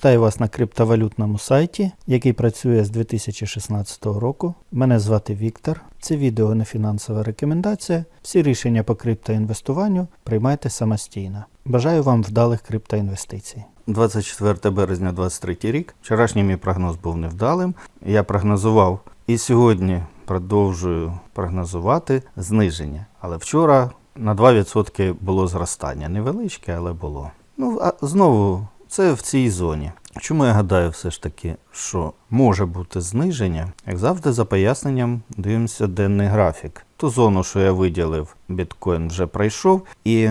Вітаю вас на криптовалютному сайті, який працює з 2016 року. Мене звати Віктор. Це відео не фінансова рекомендація. Всі рішення по криптоінвестуванню приймайте самостійно. Бажаю вам вдалих криптоінвестицій. 24 березня 2023 рік. Вчорашній мій прогноз був невдалим. Я прогнозував і сьогодні продовжую прогнозувати зниження. Але вчора на 2% було зростання. Невеличке, але було. А знову це в цій зоні. Чому я гадаю все ж таки, що може бути зниження? Як завжди, за поясненням дивимося денний графік. Ту зону, що я виділив, біткоін вже пройшов. І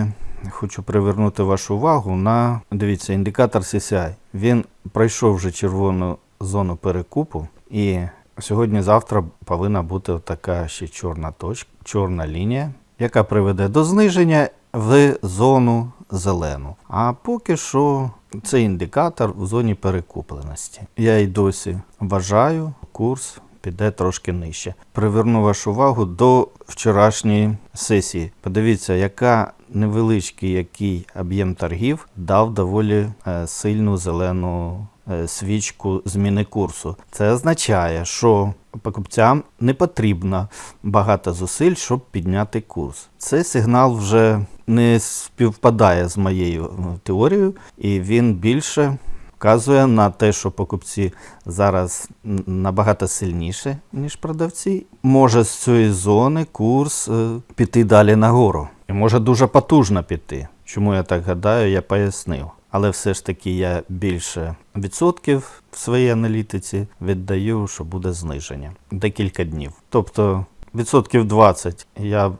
хочу привернути вашу увагу на, дивіться, індикатор CCI. Він пройшов вже червону зону перекупу. І сьогодні-завтра повинна бути така ще чорна точка, чорна лінія, яка приведе до зниження в зону зелену. А поки що це індикатор в зоні перекупленості. Я й досі вважаю, курс піде трошки нижче. Приверну вашу увагу до вчорашньої сесії. Подивіться, яка невеличкий який об'єм торгів дав доволі сильну зелену свічку зміни курсу. Це означає, що покупцям не потрібно багато зусиль, щоб підняти курс. Цей сигнал вже не співпадає з моєю теорією, і він більше вказує на те, що покупці зараз набагато сильніше, ніж продавці. Може з цієї зони курс піти далі нагору. І може дуже потужно піти. Чому я так гадаю, я пояснив. Але все ж таки я більше відсотків в своїй аналітиці віддаю, що буде зниження. Декілька днів. Тобто відсотків 20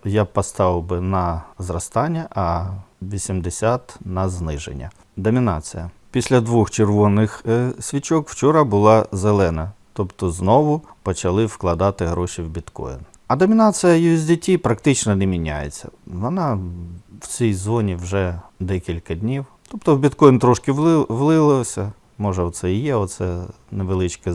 я поставив би на зростання, а 80 на зниження. Домінація. Після двох червоних свічок вчора була зелена. Тобто знову почали вкладати гроші в біткоін. А домінація USDT практично не міняється. Вона в цій зоні вже декілька днів. Тобто в біткоін трошки влилося, може це і є, оце невеличке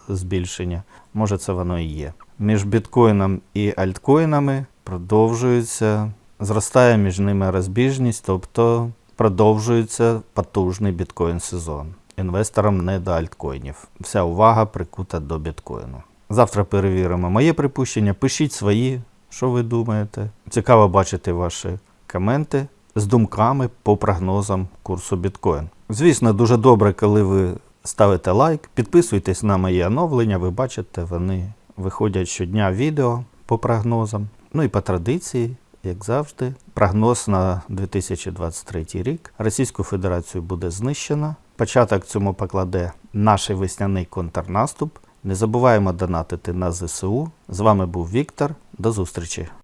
збільшення, може це воно і є. Між біткоїном і альткоїнами продовжується, зростає між ними розбіжність, тобто продовжується потужний біткоін-сезон. Інвесторам не до альткоїнів. Вся увага прикута до біткоїну. Завтра перевіримо моє припущення, пишіть свої, що ви думаєте. Цікаво бачити ваші коменти з думками по прогнозам курсу біткоін. Звісно, дуже добре, коли ви ставите лайк, підписуйтесь на мої оновлення, ви бачите, вони виходять щодня відео по прогнозам. І по традиції, як завжди, прогноз на 2023 рік. Російську Федерацію буде знищено. Початок цьому покладе наш весняний контрнаступ. Не забуваємо донатити на ЗСУ. З вами був Віктор. До зустрічі!